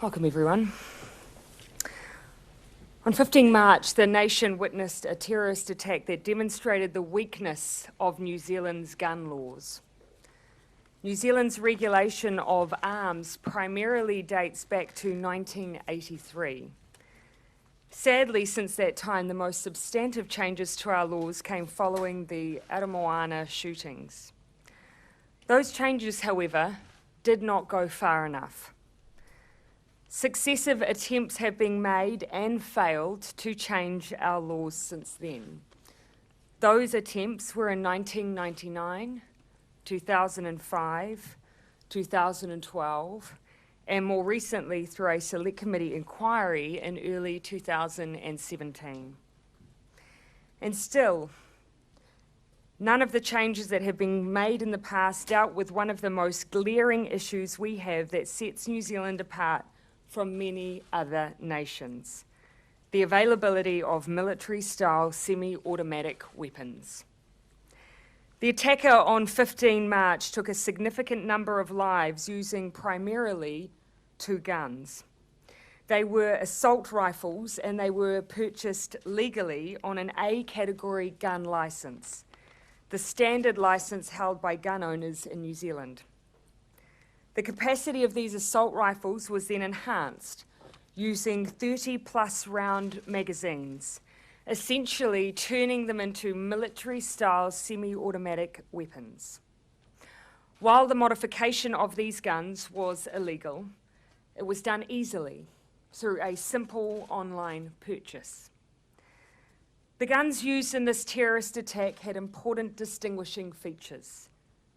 Welcome, everyone. On 15 March, the nation witnessed a terrorist attack that demonstrated the weakness of New Zealand's gun laws. New Zealand's regulation of arms primarily dates back to 1983. Sadly, since that time, the most substantive changes to our laws came following the Aramoana shootings. Those changes, however, did not go far enough. Successive attempts have been made and failed to change our laws since then. Those attempts were in 1999, 2005, 2012, and more recently through a Select Committee inquiry in early 2017. And still, none of the changes that have been made in the past dealt with one of the most glaring issues we have that sets New Zealand apart from many other nations: the availability of military-style semi-automatic weapons. The attacker on 15 March took a significant number of lives using primarily two guns. They were assault rifles and they were purchased legally on an A category gun licence, the standard licence held by gun owners in New Zealand. The capacity of these assault rifles was then enhanced using 30-plus round magazines, essentially turning them into military-style semi-automatic weapons. While the modification of these guns was illegal, it was done easily through a simple online purchase. The guns used in this terrorist attack had important distinguishing features.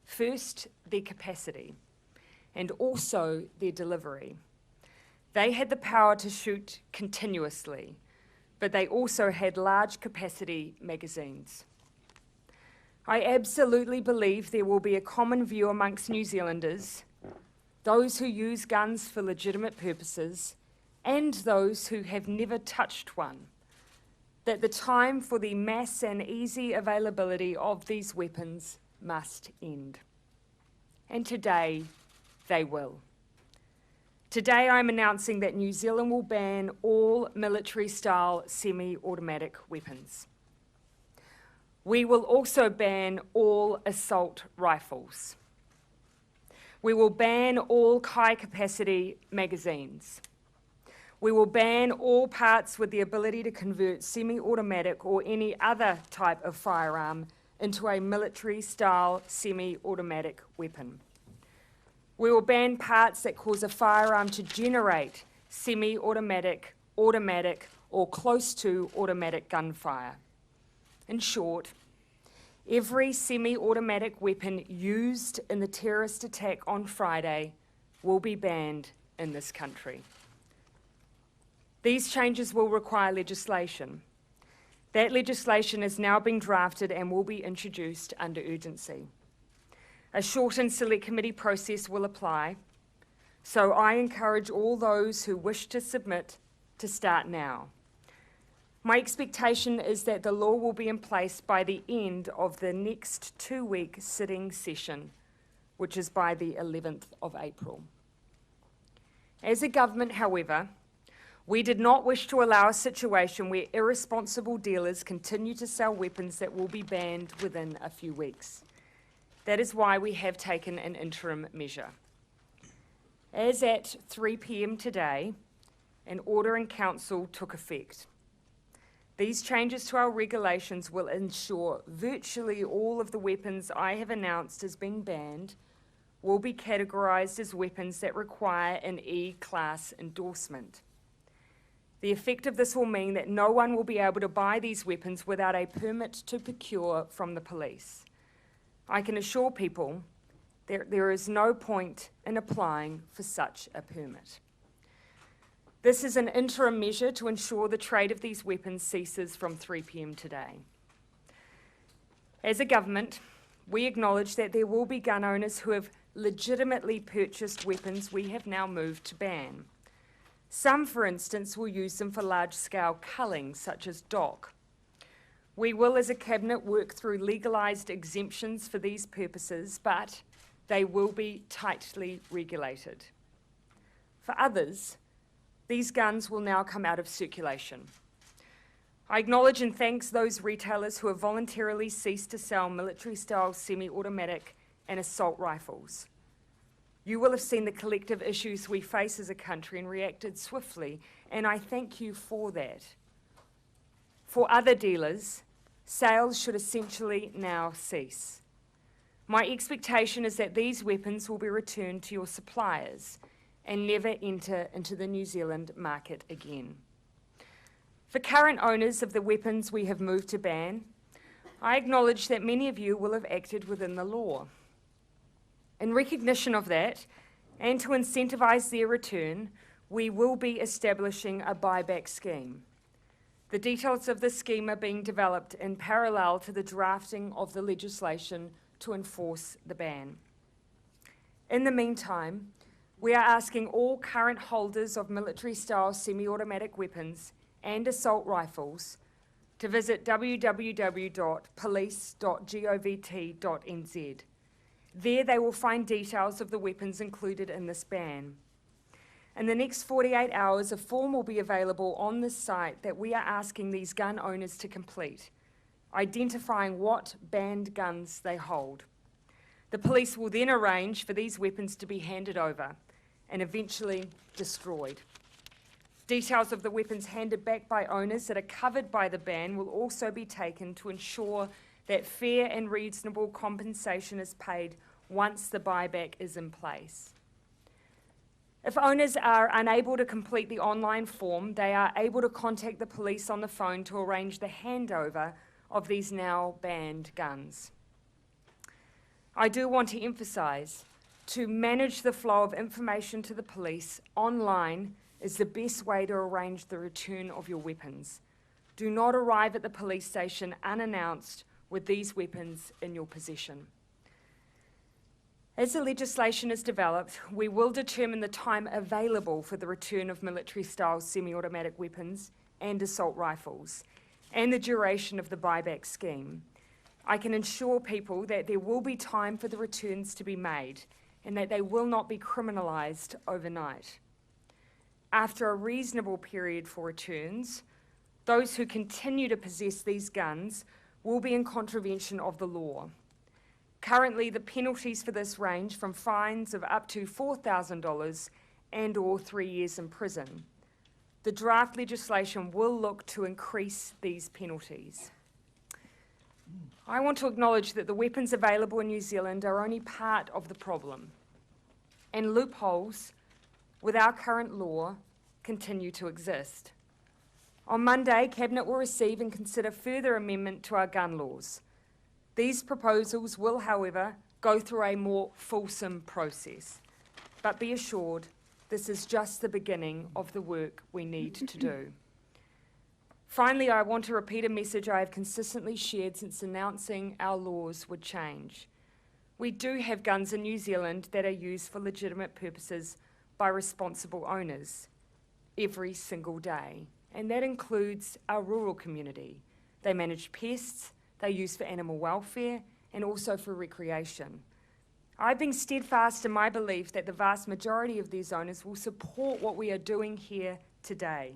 First, their capacity, and also their delivery. They had the power to shoot continuously, but they also had large capacity magazines. I absolutely believe there will be a common view amongst New Zealanders, those who use guns for legitimate purposes, and those who have never touched one, that the time for the mass and easy availability of these weapons must end. And today, they will. Today I'm announcing that New Zealand will ban all military-style semi-automatic weapons. We will also ban all assault rifles. We will ban all high-capacity magazines. We will ban all parts with the ability to convert semi-automatic or any other type of firearm into a military-style semi-automatic weapon. We will ban parts that cause a firearm to generate semi-automatic, automatic, or close to automatic gunfire. In short, every semi-automatic weapon used in the terrorist attack on Friday will be banned in this country. These changes will require legislation. That legislation is now being drafted and will be introduced under urgency. A shortened Select Committee process will apply, so I encourage all those who wish to submit to start now. My expectation is that the law will be in place by the end of the next 2-week sitting session, which is by the 11th of April. As a government, however, we did not wish to allow a situation where irresponsible dealers continue to sell weapons that will be banned within a few weeks. That is why we have taken an interim measure. As at 3 p.m. today, an order in Council took effect. These changes to our regulations will ensure virtually all of the weapons I have announced as being banned will be categorised as weapons that require an E-class endorsement. The effect of this will mean that no one will be able to buy these weapons without a permit to procure from the police. I can assure people that there is no point in applying for such a permit. This is an interim measure to ensure the trade of these weapons ceases from 3 p.m. today. As a government, we acknowledge that there will be gun owners who have legitimately purchased weapons we have now moved to ban. Some, for instance, will use them for large-scale culling, such as dock. We will, as a Cabinet, work through legalised exemptions for these purposes, but they will be tightly regulated. For others, these guns will now come out of circulation. I acknowledge and thank those retailers who have voluntarily ceased to sell military-style semi-automatic and assault rifles. You will have seen the collective issues we face as a country and reacted swiftly, and I thank you for that. For other dealers, sales should essentially now cease. My expectation is that these weapons will be returned to your suppliers and never enter into the New Zealand market again. For current owners of the weapons we have moved to ban, I acknowledge that many of you will have acted within the law. In recognition of that, and to incentivise their return, we will be establishing a buyback scheme. The details of this scheme are being developed in parallel to the drafting of the legislation to enforce the ban. In the meantime, we are asking all current holders of military-style semi-automatic weapons and assault rifles to visit www.police.govt.nz. There they will find details of the weapons included in this ban. In the next 48 hours, a form will be available on this site that we are asking these gun owners to complete, identifying what banned guns they hold. The police will then arrange for these weapons to be handed over and eventually destroyed. Details of the weapons handed back by owners that are covered by the ban will also be taken to ensure that fair and reasonable compensation is paid once the buyback is in place. If owners are unable to complete the online form, they are able to contact the police on the phone to arrange the handover of these now banned guns. I do want to emphasise, to manage the flow of information to the police online is the best way to arrange the return of your weapons. Do not arrive at the police station unannounced with these weapons in your possession. As the legislation is developed, we will determine the time available for the return of military-style semi-automatic weapons and assault rifles, and the duration of the buyback scheme. I can assure people that there will be time for the returns to be made, and that they will not be criminalised overnight. After a reasonable period for returns, those who continue to possess these guns will be in contravention of the law. Currently, the penalties for this range from fines of up to $4,000 and/or 3 years in prison. The draft legislation will look to increase these penalties. I want to acknowledge that the weapons available in New Zealand are only part of the problem, and loopholes with our current law continue to exist. On Monday, Cabinet will receive and consider further amendment to our gun laws. These proposals will, however, go through a more fulsome process. But be assured, this is just the beginning of the work we need to do. Finally, I want to repeat a message I have consistently shared since announcing our laws would change. We do have guns in New Zealand that are used for legitimate purposes by responsible owners every single day, and that includes our rural community. They manage pests, they're used for animal welfare, and also for recreation. I've been steadfast in my belief that the vast majority of these owners will support what we are doing here today,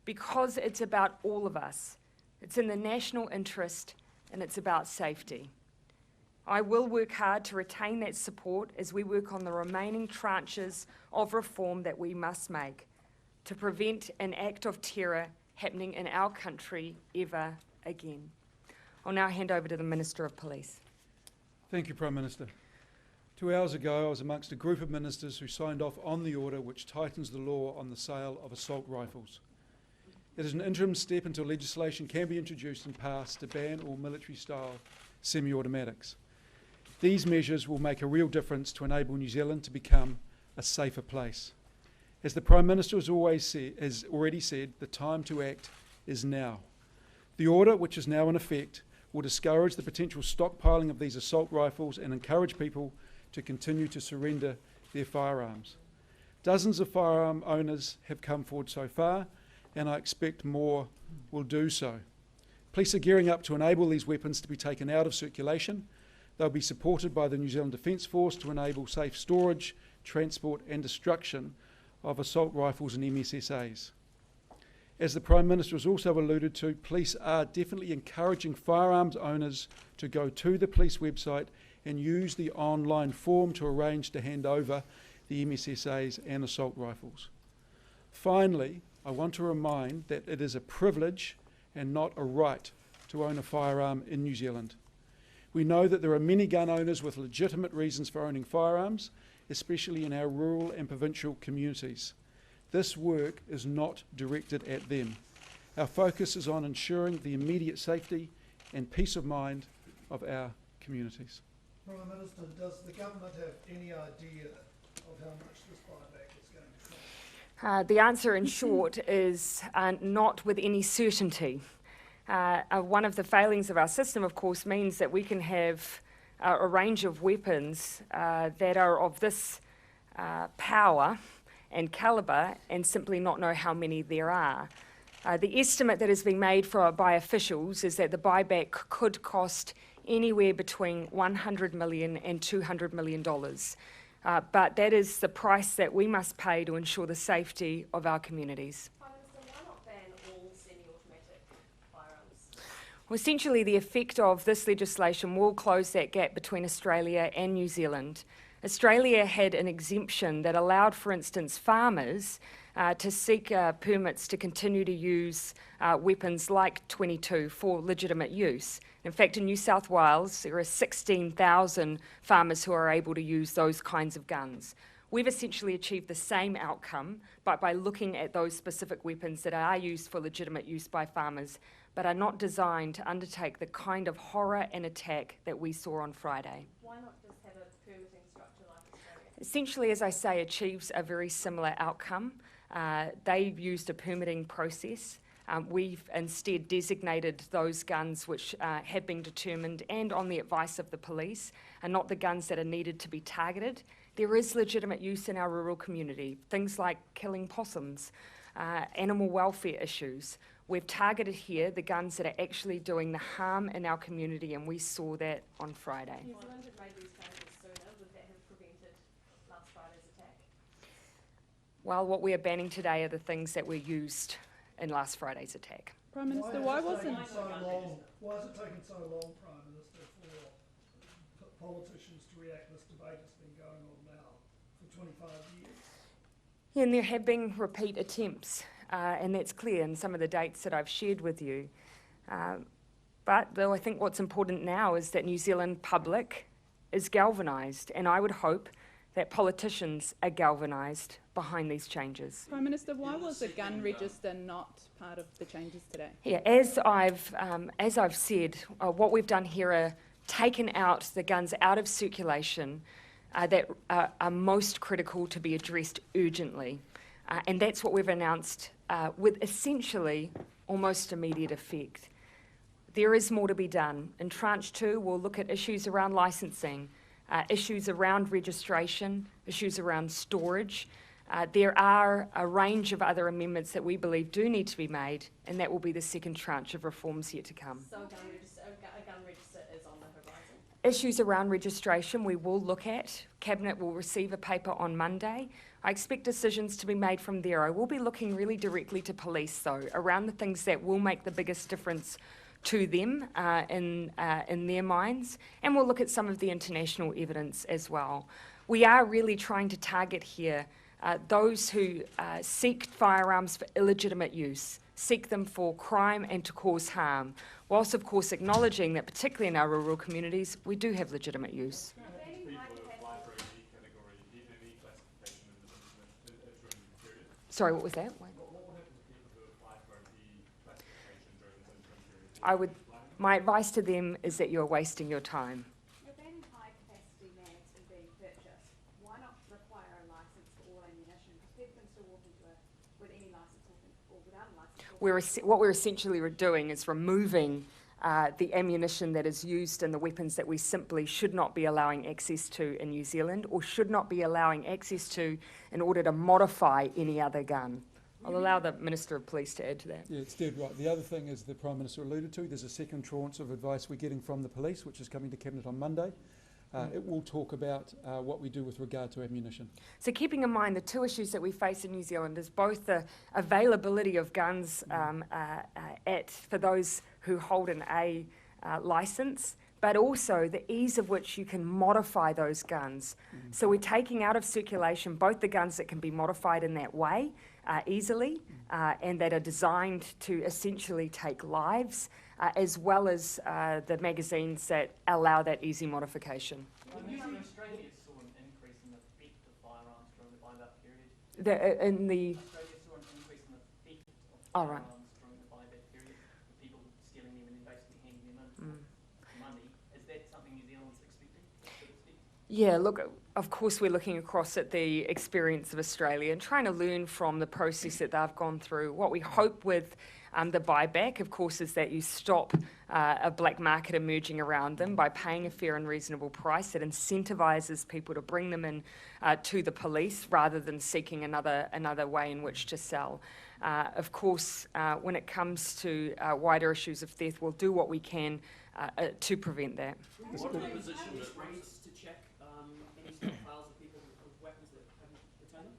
because it's about all of us. It's in the national interest, and it's about safety. I will work hard to retain that support as we work on the remaining tranches of reform that we must make to prevent an act of terror happening in our country ever again. I'll now hand over to the Minister of Police. Thank you, Prime Minister. 2 hours ago, I was amongst a group of ministers who signed off on the order which tightens the law on the sale of assault rifles. It is an interim step until legislation can be introduced and passed to ban all military-style semi-automatics. These measures will make a real difference to enable New Zealand to become a safer place. As the Prime Minister has already said, the time to act is now. The order, which is now in effect, will discourage the potential stockpiling of these assault rifles and encourage people to continue to surrender their firearms. Dozens of firearm owners have come forward so far, and I expect more will do so. Police are gearing up to enable these weapons to be taken out of circulation. They'll be supported by the New Zealand Defence Force to enable safe storage, transport and destruction of assault rifles and MSSAs. As the Prime Minister has also alluded to, police are definitely encouraging firearms owners to go to the police website and use the online form to arrange to hand over the MSSAs and assault rifles. Finally, I want to remind that it is a privilege and not a right to own a firearm in New Zealand. We know that there are many gun owners with legitimate reasons for owning firearms, especially in our rural and provincial communities. This work is not directed at them. Our focus is on ensuring the immediate safety and peace of mind of our communities. Prime Minister, does the government have any idea of how much this buyback is going to cost? The answer in short is not with any certainty. One of the failings of our system, of course, means that we can have a range of weapons that are of this power and calibre and simply not know how many there are. The estimate that has been made by officials is that the buyback could cost anywhere between $100 million and $200 million. But that is the price that we must pay to ensure the safety of our communities. Prime Minister, why not ban all semi-automatic firearms? Well, essentially, the effect of this legislation will close that gap between Australia and New Zealand. Australia had an exemption that allowed, for instance, farmers to seek permits to continue to use weapons like .22 for legitimate use. In fact, in New South Wales, there are 16,000 farmers who are able to use those kinds of guns. We've essentially achieved the same outcome, but by looking at those specific weapons that are used for legitimate use by farmers, but are not designed to undertake the kind of horror and attack that we saw on Friday. Why not just have a permitting structure like Australia? Essentially, as I say, achieves a very similar outcome. They've used a permitting process. We've instead designated those guns which have been determined, and on the advice of the police, are not the guns that are needed to be targeted. There is legitimate use in our rural community, things like killing possums, animal welfare issues. We've targeted here the guns that are actually doing the harm in our community, and we saw that on Friday. New Zealand had made these changes sooner. Would that have prevented last Friday's attack? Well, what we are banning today are the things that were used in last Friday's attack. Prime Minister, why wasn't... Why is it taking so long, Prime Minister, for politicians to react? This debate has been going on now for 25 years. Yeah, and there have been repeat attempts, and that's clear in some of the dates that I've shared with you. But though I think what's important now is that New Zealand public is galvanised, and I would hope that politicians are galvanised behind these changes. Prime Minister, why was a gun register not part of the changes today? Yeah, as I've said, what we've done here are taken out the guns out of circulation that are most critical to be addressed urgently. And that's what we've announced with essentially almost immediate effect. There is more to be done. In Tranche 2, we'll look at issues around licensing, issues around registration, issues around storage. There are a range of other amendments that we believe do need to be made, and that will be the second tranche of reforms yet to come. So a gun register is on the horizon? Issues around registration we will look at. Cabinet will receive a paper on Monday. I expect decisions to be made from there. I will be looking really directly to police, though, around the things that will make the biggest difference to them in their minds, and we'll look at some of the international evidence as well. We are really trying to target here those who seek firearms for illegitimate use, seek them for crime and to cause harm, whilst of course acknowledging that particularly in our rural communities we do have legitimate use. Sorry, what was that? My advice to them is that you're wasting your time. You're banning high-capacity mags from being purchased. Why not require a licence for all ammunition? Because people can still walk into it with any licence or without a licence. What we're essentially doing is removing the ammunition that is used in the weapons that we simply should not be allowing access to in New Zealand, or should not be allowing access to in order to modify any other gun. I'll allow the Minister of Police to add to that. Yeah, it's dead right. The other thing, as the Prime Minister alluded to, there's a second tranche of advice we're getting from the police, which is coming to Cabinet on Monday. It will talk about what we do with regard to ammunition. So keeping in mind the two issues that we face in New Zealand is both the availability of guns for those who hold an A licence, but also the ease of which you can modify those guns. So we're taking out of circulation both the guns that can be modified in that way easily and that are designed to essentially take lives, as well as the magazines that allow that easy modification. Australia saw an increase in the theft of firearms during the buyback period. Australia Australia saw an increase in the theft of right. firearms during the buyback period, with people stealing them and then basically handing them in for money. Is that something New Zealand's expecting? Yeah, look, of course we're looking across at the experience of Australia and trying to learn from the process that they've gone through. What we hope with the buyback, of course, is that you stop a black market emerging around them by paying a fair and reasonable price that incentivises people to bring them in to the police rather than seeking another way in which to sell. Of course, when it comes to wider issues of theft, we'll do what we can to prevent that. What are the position that raids to check any stockpiles of people with weapons that haven't returned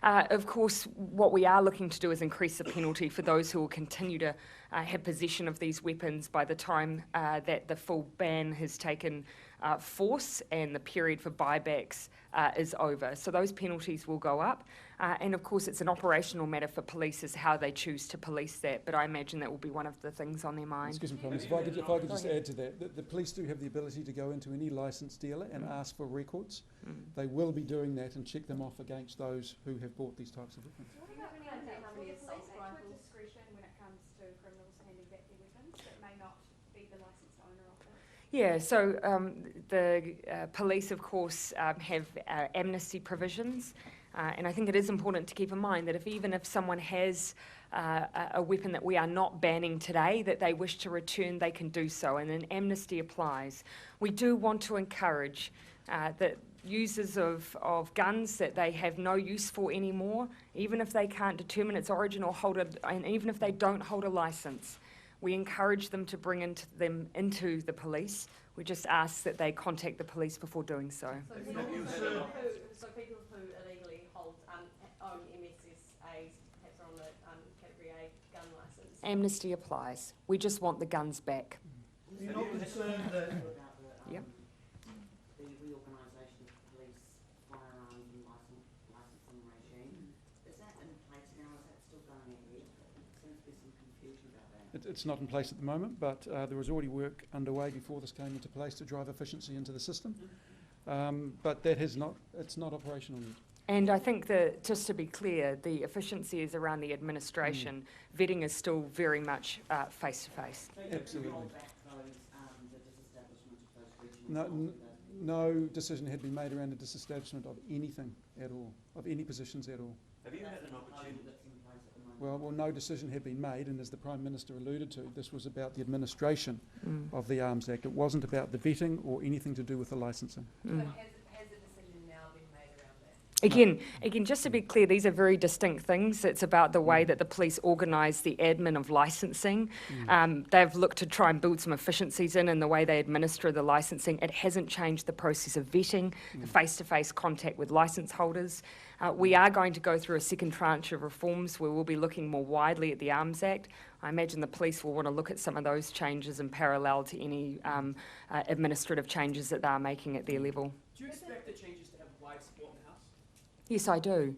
them? Of course, what we are looking to do is increase the penalty for those who will continue to have possession of these weapons by the time that the full ban has taken force and the period for buybacks is over. So those penalties will go up. And of course, it's an operational matter for police as how they choose to police that. But I imagine that will be one of the things on their mind. Excuse me, Prime Minister, if I could just add to that, the police do have the ability to go into any licensed dealer and ask for records. They will be doing that and check them off against those who have bought these types of weapons. What about how many assault rifles discretion when it comes to criminals handing back their weapons that may not be the licensed owner of it? Yeah, so the police, of course, have amnesty provisions. And I think it is important to keep in mind that even if someone has a weapon that we are not banning today, that they wish to return, they can do so, and an amnesty applies. We do want to encourage that users of guns that they have no use for anymore, even if they can't determine its origin or and even if they don't hold a licence, we encourage them to bring them into the police. We just ask that they contact the police before doing so. So people who illegally hold own MSSAs, perhaps are on the Category A gun licence. Amnesty applies. We just want the guns back. You're not concerned that Yep. The reorganisation of the police firearms and licensing regime, is that in place now? Is that still going ahead? There seems to be some confusion about that. It's not in place at the moment, but there was already work underway before this came into place to drive efficiency into the system. But that it's not operational yet. And I think that, just to be clear, the efficiency is around the administration. Vetting is still very much face-to-face. So Absolutely. you roll back those, the disestablishment of those regional No decision had been made around the disestablishment of anything at all, of any positions at all. Have you had an opportunity? that's in place at the moment. Well, no decision had been made, and as the Prime Minister alluded to, this was about the administration of the Arms Act. It wasn't about the vetting or anything to do with the licensing. But has a decision now been made around that? Again, just to be clear, these are very distinct things. It's about the way that the police organise the admin of licensing. They've looked to try and build some efficiencies in the way they administer the licensing. It hasn't changed the process of vetting, the face-to-face contact with licence holders. We are going to go through a second tranche of reforms where we'll be looking more widely at the Arms Act. I imagine the police will want to look at some of those changes in parallel to any administrative changes that they're making at their level. Do you expect the changes to have wide support in the House? Yes, I do.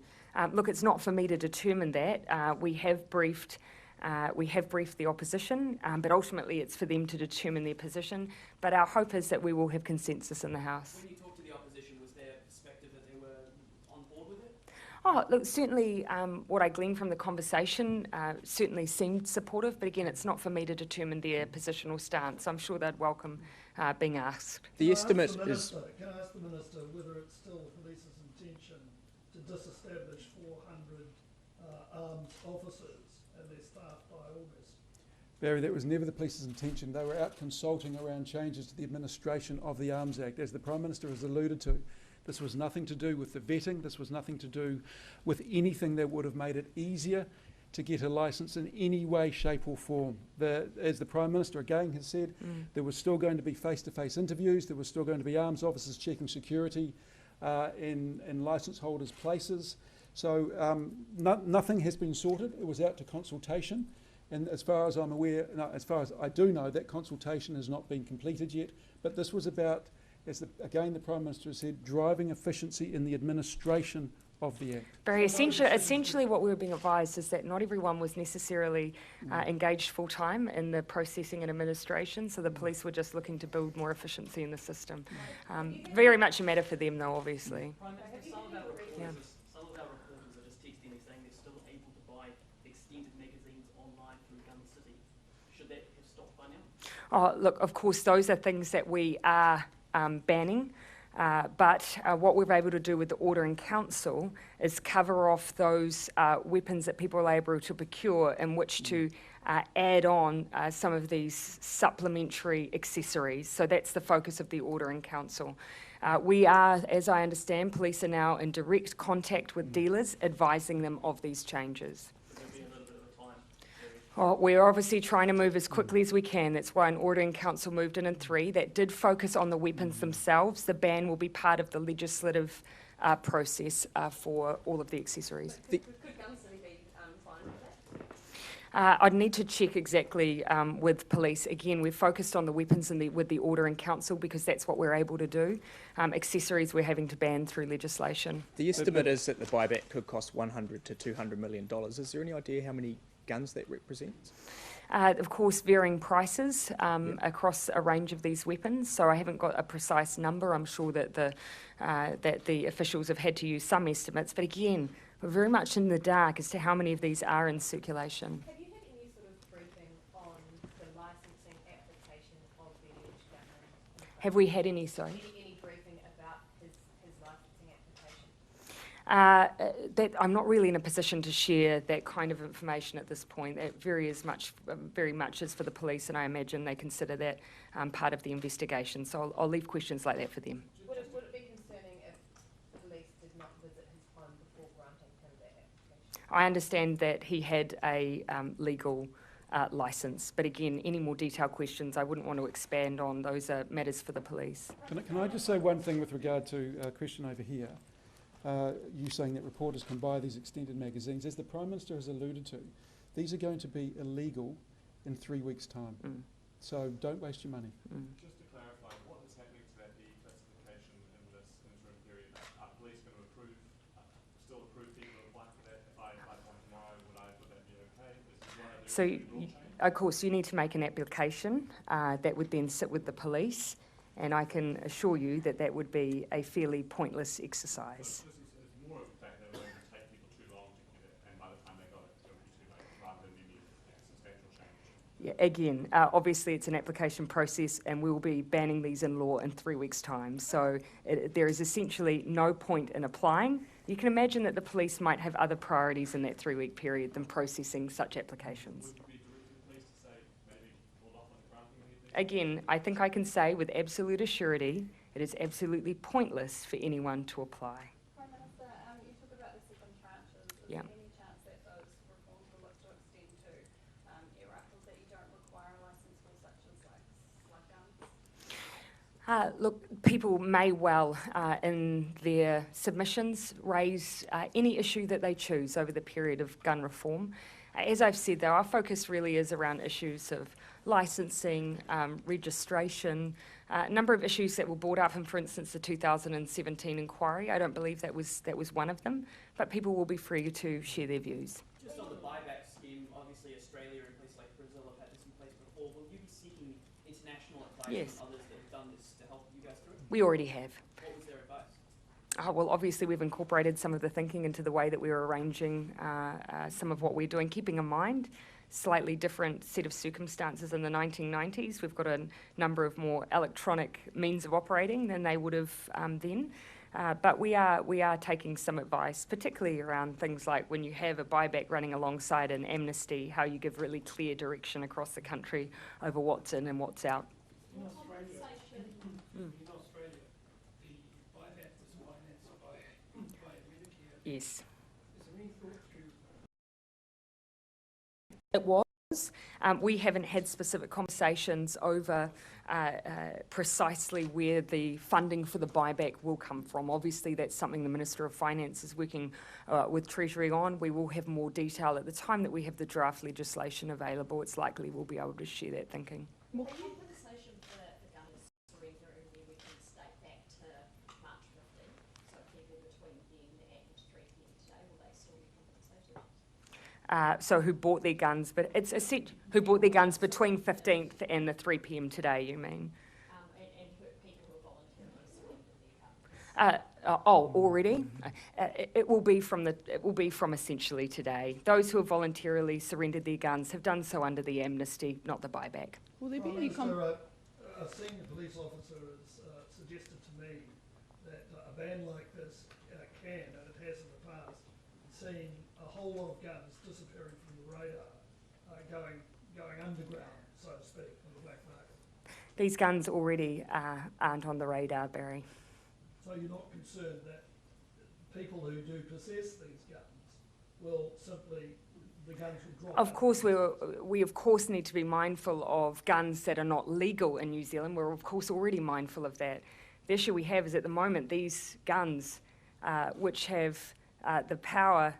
Look, it's not for me to determine that. We have briefed the opposition, but ultimately it's for them to determine their position. But our hope is that we will have consensus in the House. When you talked to the opposition, was there a perspective that they were on board with it? Oh, look, certainly what I gleaned from the conversation certainly seemed supportive, but again, it's not for me to determine their position or stance. I'm sure they'd welcome being asked. The estimate Can I is... ask the Minister whether it's still the police's intention to disestablish 400 armed officers and their staff by August? Barry, that was never the police's intention. They were out consulting around changes to the administration of the Arms Act. As the Prime Minister has alluded to, this was nothing to do with the vetting. This was nothing to do with anything that would have made it easier to get a licence in any way, shape or form. As the Prime Minister again has said, there was still going to be face-to-face interviews, there was still going to be arms officers checking security in licence holders' places. So nothing has been sorted. It was out to consultation. And as far as I'm aware, no, as far as I do know, that consultation has not been completed yet. But this was about, again the Prime Minister has said, driving efficiency in the administration of the Act. Very essentially what we were being advised is that not everyone was necessarily engaged full-time in the processing and administration, so the police were just looking to build more efficiency in the system. Very much a matter for them though, obviously. Prime Minister, some of our reporters are just texting me saying they're still able to buy extended magazines online through Gun City. Should that have stopped by now? Oh, look, of course, those are things that we are banning. But what we're able to do with the Order in Council is cover off those weapons that people are able to procure in which to add on some of these supplementary accessories. So that's the focus of the Order in Council. We are, as I understand, police are now in direct contact with dealers, advising them of these changes. Well, we're obviously trying to move as quickly as we can. That's why an Order in Council moved in 3 that did focus on the weapons themselves. The ban will be part of the legislative process for all of the accessories. Could Gun City be fine with that? I'd need to check exactly with police. Again, we've focused on the weapons with the Order in Council because that's what we're able to do. Accessories we're having to ban through legislation. The estimate is that the buyback could cost $100 to $200 million. Is there any idea how many guns that represents? Of course, varying prices across a range of these weapons. So I haven't got a precise number. I'm sure that the officials have had to use some estimates. But again, we're very much in the dark as to how many of these are in circulation. Have you had any sort of briefing on the licensing application of the alleged gunman? Have we had any, sorry? Any briefing about his licensing application? That I'm not really in a position to share that kind of information at this point. It very much is for the police, and I imagine they consider that part of the investigation. So I'll leave questions like that for them. Would it be concerning if police did not visit his home before granting him that application? I understand that he had a legal licence, but again, any more detailed questions I wouldn't want to expand on. Those are matters for the police. Can I just say one thing with regard to a question over here? You saying that reporters can buy these extended magazines. As the Prime Minister has alluded to, these are going to be illegal in 3 weeks' time. So don't waste your money. Just to clarify, what is happening to that declassification in this interim period? Are police going to still approve people who apply for that? If I applied one tomorrow, would that be okay? So, of course, you need to make an application that would then sit with the police, and I can assure you that that would be a fairly pointless exercise. So it's more of the fact that it would take people too long to get it, and by the time they got it, it would be too late, rather than any substantial change. Yeah, again, obviously it's an application process, and we will be banning these in law in 3 weeks' time. So there is essentially no point in applying. You can imagine that the police might have other priorities in that 3-week period than processing such applications. Would you be directing the police to say maybe hold off on granting anything? Again, I think I can say with absolute assurity, it is absolutely pointless for anyone to apply. Prime Minister, you talk about the 7 tranches. Is Yeah. there any chance that those reforms will look to extend to air rifles that you don't require a licence for, such as like guns? Look, people may well, in their submissions, raise any issue that they choose over the period of gun reform. As I've said, though, our focus really is around issues of licensing, registration, a number of issues that were brought up in, for instance, the 2017 inquiry. I don't believe that was one of them, but people will be free to share their views. Just on the buyback scheme, obviously Australia and places like Brazil have had this in place before. Will you be seeking international advice Yes. from others that have done this to help you guys through? We already have. What was their advice? Well, obviously we've incorporated some of the thinking into the way that we're arranging some of what we're doing, keeping in mind slightly different set of circumstances in the 1990s. We've got a number of more electronic means of operating than they would have then. But we are taking some advice, particularly around things like when you have a buyback running alongside an amnesty, how you give really clear direction across the country over what's in and what's out. In Australia, the buyback was financed by Medicare. Yes. Is there any thought to It was. We haven't had specific conversations over precisely where the funding for the buyback will come from. Obviously, that's something the Minister of Finance is working with Treasury on. We will have more detail at the time that we have the draft legislation available. It's likely we'll be able to share that thinking. The compensation for guns surrender and their weapons date back to March 15, so people between then and 3 p.m. today, will they still be compensated? So who bought their guns, but it's a set who bought their guns between 15th and the 3 p.m. today, you mean? And people who are voluntarily surrendered their guns. Already? It will be from essentially today. Those who have voluntarily surrendered their guns have done so under the amnesty, not the buyback. Will there be Prime any Minister, a senior police officer has suggested to me that a ban like this can, and it has in the past, seen a whole lot of guns disappearing from the radar, going underground, so to speak, on the black market. These guns already aren't on the radar, Barry. So you're not concerned that people who do possess these guns will simply, the guns will drop? Of course, we of course need to be mindful of guns that are not legal in New Zealand. We're of course already mindful of that. The issue we have is at the moment these guns, which have the power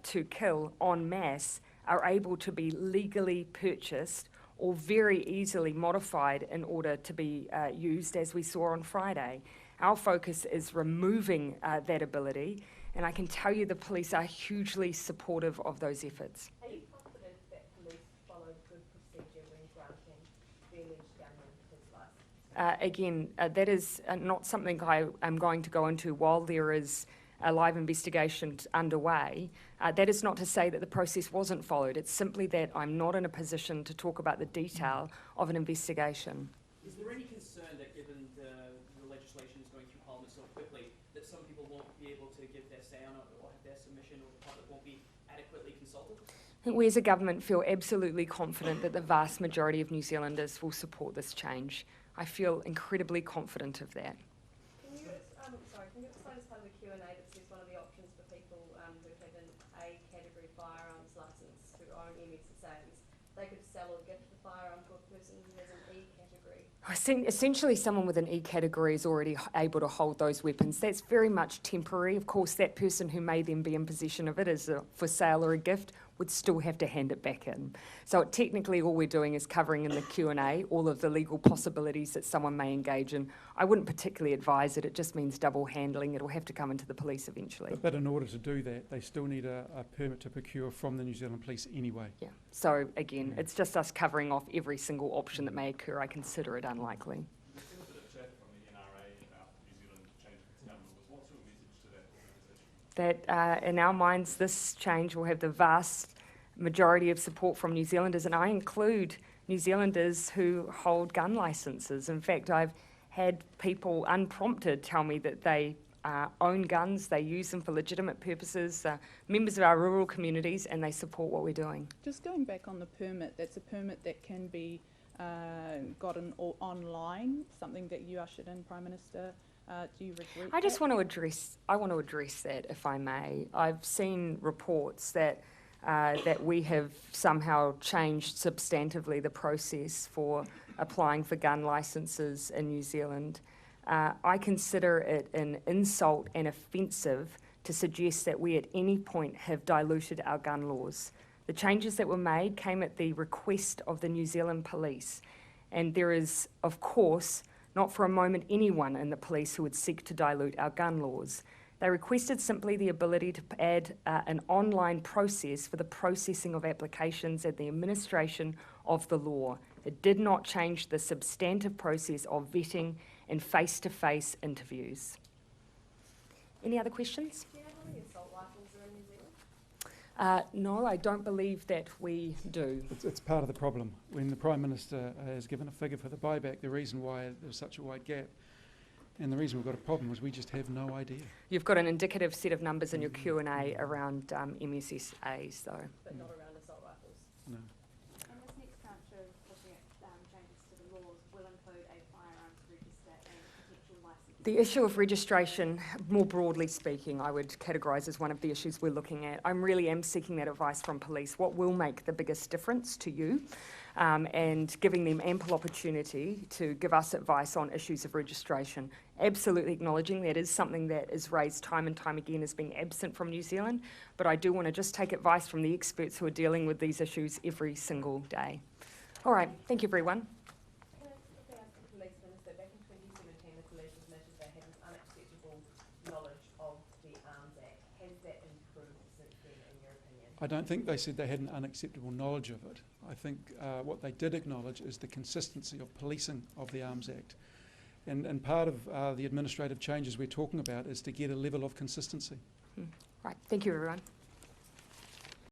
to kill en masse, are able to be legally purchased or very easily modified in order to be used, as we saw on Friday. Our focus is removing that ability, and I can tell you the police are hugely supportive of those efforts. Are you confident that police followed good procedure when granting the alleged gunman his licence? Again, that is not something I am going to go into while there is a live investigation underway. That is not to say that the process wasn't followed. It's simply that I'm not in a position to talk about the detail of an investigation. Is there any concern that given the legislation is going through Parliament so quickly, that some people won't be able to give their say on it or have their submission, or the public won't be adequately consulted? I think we as a government feel absolutely confident that the vast majority of New Zealanders will support this change. I feel incredibly confident of that. Can you, can you explain as part of the Q&A that says one of the options for people who have an A category firearms licence who own MSSAs, they could sell or gift the firearm to a person who has an E category? I think essentially someone with an E category is already able to hold those weapons. That's very much temporary. Of course, that person who may then be in possession of it as for sale or a gift would still have to hand it back in. So technically all we're doing is covering in the Q&A all of the legal possibilities that someone may engage in. I wouldn't particularly advise it. It just means double handling. It'll have to come into the police eventually. But in order to do that, they still need a permit to procure from the New Zealand Police anyway. Yeah. So again, it's just us covering off every single option that may occur. I consider it unlikely. There's been a bit of chat from the NRA about New Zealand changing its gun laws. What's your message to that organisation? That in our minds, this change will have the vast majority of support from New Zealanders, and I include New Zealanders who hold gun licences. In fact, I've had people unprompted tell me that they own guns, they use them for legitimate purposes, members of our rural communities, and they support what we're doing. Just going back on the permit, that's a permit that can be gotten online, something that you ushered in, Prime Minister. Do you regret I just that? want to address that, if I may. I've seen reports that we have somehow changed substantively the process for applying for gun licences in New Zealand. I consider it an insult and offensive to suggest that we at any point have diluted our gun laws. The changes that were made came at the request of the New Zealand Police, and there is, of course, not for a moment anyone in the police who would seek to dilute our gun laws. They requested simply the ability to add an online process for the processing of applications and the administration of the law. It did not change the substantive process of vetting and face-to-face interviews. Any other questions? Do you know how many assault rifles are in New Zealand? No, I don't believe that we do. It's part of the problem. When the Prime Minister has given a figure for the buyback, the reason why there's such a wide gap and the reason we've got a problem is we just have no idea. You've got an indicative set of numbers in your Q&A around MSSAs, though. But not around assault rifles? No. And this next tranche of looking at changes to the laws will include a firearms register and potential licensing The issue of registration, more broadly speaking, I would categorise as one of the issues we're looking at. I really am seeking that advice from police. What will make the biggest difference to you? And giving them ample opportunity to give us advice on issues of registration. Absolutely acknowledging that is something that is raised time and time again as being absent from New Zealand, but I do want to just take advice from the experts who are dealing with these issues every single day. All right, thank you everyone. Can I quickly ask the Police Minister, back in 2017 the police admitted they had an unacceptable knowledge of the Arms Act. Has that improved since then in your opinion? I don't think they said they had an unacceptable knowledge of it. I think what they did acknowledge is the consistency of policing of the Arms Act. And part of the administrative changes we're talking about is to get a level of consistency. Right, thank you everyone.